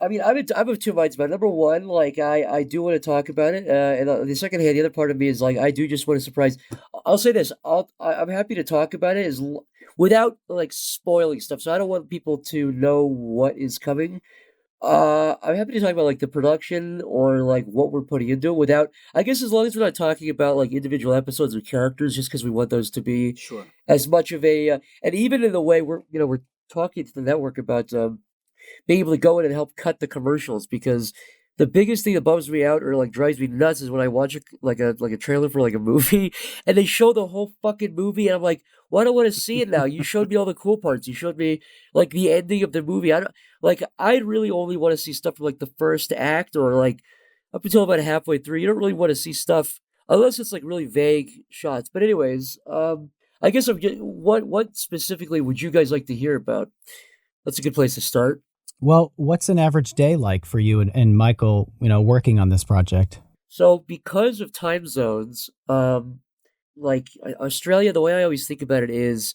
I mean, I'm of two minds about it. Number one, like I do want to talk about it, and on the second hand, the other part of me is like I do just want to surprise. I'll say this: I'm happy to talk about it without like spoiling stuff. So I don't want people to know what is coming. I'm happy to talk about like the production or like what we're putting into it without, I guess, as long as we're not talking about like individual episodes or characters, just because we want those to be Sure. as much of a, and even in the way we're talking to the network about being able to go in and help cut the commercials because the biggest thing that bums me out or like drives me nuts is when I watch like a trailer for like a movie and they show the whole fucking movie and I'm like, well, I don't want to see it now. You showed me all the cool parts. You showed me like the ending of the movie. I don't like. I really only want to see stuff from like the first act or like up until about halfway through. You don't really want to see stuff unless it's like really vague shots. But anyways, I guess what specifically would you guys like to hear about? That's a good place to start. Well, what's an average day like for you and Michael, working on this project? So because of time zones, like Australia, the way I always think about it is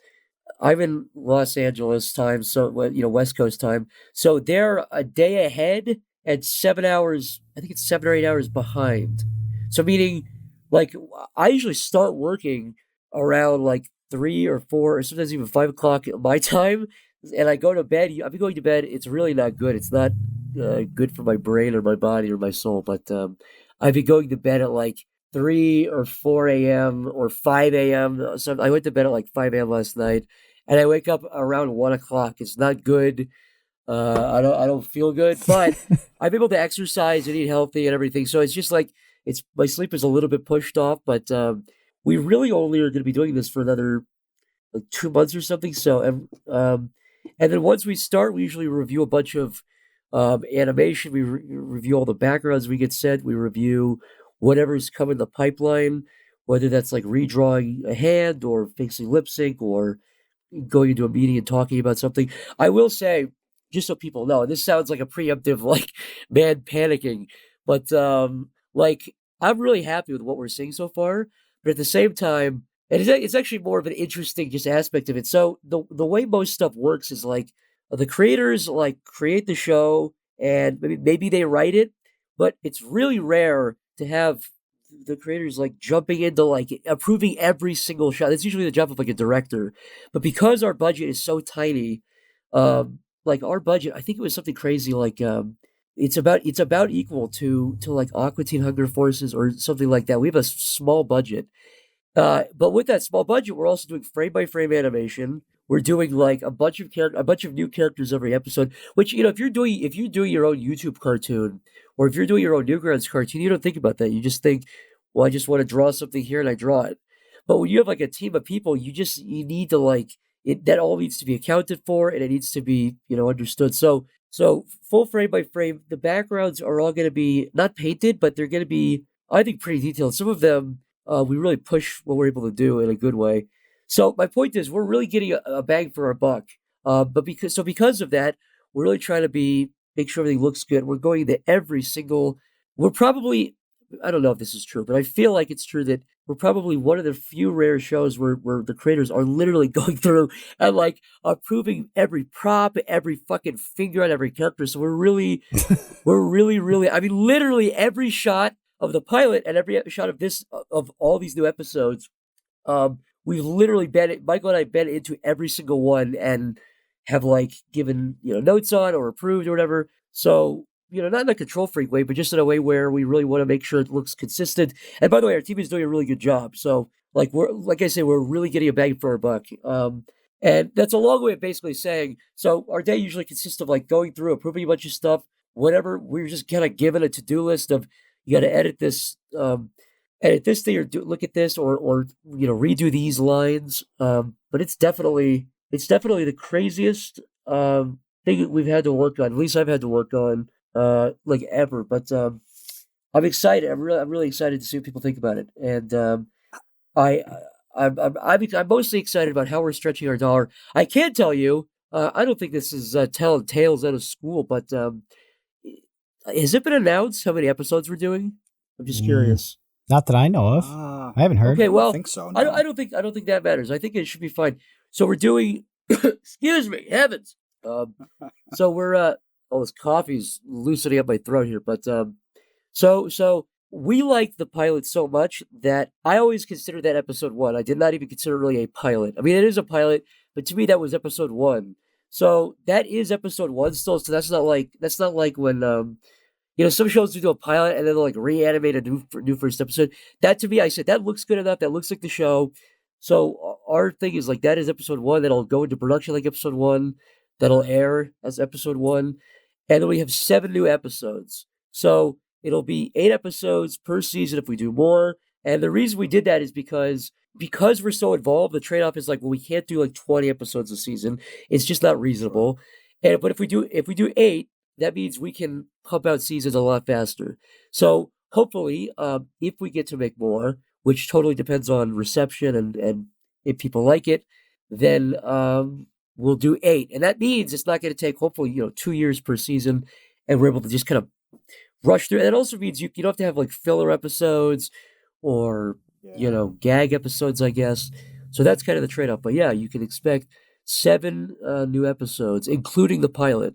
I'm in Los Angeles time, so West Coast time. So they're a day ahead and 7 hours, I think it's 7 or 8 hours behind. So meaning like I usually start working around like 3 or 4 or sometimes even 5 o'clock at my time. And I go to bed. I've been going to bed. It's really not good. It's not good for my brain or my body or my soul. But I've been going to bed at like 3 or 4 a.m. or 5 a.m. So I went to bed at like 5 a.m. last night, and I wake up around 1 o'clock. It's not good. I don't feel good, but I'm able to exercise and eat healthy and everything. So it's just like it's my sleep is a little bit pushed off, but we really only are going to be doing this for another like 2 months or something. So and then once we start, we usually review a bunch of animation. We review all the backgrounds we get sent. We review whatever's coming the pipeline, whether that's like redrawing a hand or fixing lip sync or going into a meeting and talking about something. I will say, just so people know, this sounds like a preemptive, like man panicking, but like I'm really happy with what we're seeing so far. But at the same time, and it's actually more of an interesting just aspect of it. So the way most stuff works is like the creators like create the show and maybe they write it, but it's really rare to have the creators like jumping into like approving every single shot. That's usually the job of like a director. But because our budget is so tiny, like our budget, I think it was something crazy like it's about equal to like Aqua Teen Hunger Forces or something like that. We have a small budget, but with that small budget, we're also doing frame by frame animation. We're doing like a bunch of new characters every episode. Which if you do your own YouTube cartoon, or if you're doing your own Newgrounds cartoon, you don't think about that. You just think, well, I just want to draw something here and I draw it. But when you have like a team of people, you need to like it. That all needs to be accounted for and it needs to be understood. So full frame by frame, the backgrounds are all going to be not painted, but they're going to be, I think, pretty detailed. Some of them we really push what we're able to do in a good way. So my point is, we're really getting a bang for our buck. But because of that, we're really trying to make sure everything looks good. We're going to every single. We're probably, I don't know if this is true, but I feel like it's true that we're probably one of the few rare shows where the creators are literally going through and like approving every prop, every fucking finger on every character. So we're really, I mean, literally every shot of the pilot and every shot of all these new episodes, we've literally Michael and I been into every single one and have like given notes on or approved or whatever. So not in a control freak way, but just in a way where we really want to make sure it looks consistent. And by the way, our team is doing a really good job. So like I say, we're really getting a bang for our buck. And that's a long way of basically saying, so our day usually consists of like going through, approving a bunch of stuff, whatever. We're just kind of given a to-do list of, you got to edit this thing or look at this or redo these lines. But it's definitely the craziest thing that we've had to work on. At least I've had to work on like ever. But I'm excited. I'm really excited to see what people think about it. And I I'm mostly excited about how we're stretching our dollar. I can tell you, I don't think this is telling tales out of school, but has it been announced how many episodes we're doing? I'm just curious. Not that I know of. I haven't heard. Okay, well, think so. I No. don't think that matters. I think it should be fine. So we're doing. Excuse me, heavens. So we're all this coffee's loosening up my throat here, but so we liked the pilot so much that I always considered that episode one. I did not even consider it really a pilot. I mean, it is a pilot, but to me that was episode one. So that is episode one still. So that's not like when some shows do a pilot and then they'll like reanimate a new first episode. That to me, I said that looks good enough. That looks like the show. So our thing is like that is episode one. That'll go into production like episode one. That'll air as episode one, and then we have 7 new episodes. So it'll be 8 episodes per season if we do more. And the reason we did that is because we're so involved. The trade off is like, well, we can't do like 20 episodes a season. It's just not reasonable. And but if we do 8, that means we can pump out seasons a lot faster. So hopefully, if we get to make more, which totally depends on reception and if people like it, then we'll do 8, and that means it's not going to take hopefully 2 years per season, and we're able to just kind of rush through. It also means you don't have to have like filler episodes or gag episodes, I guess. So that's kind of the trade off. But yeah, you can expect 7 new episodes, including the pilot.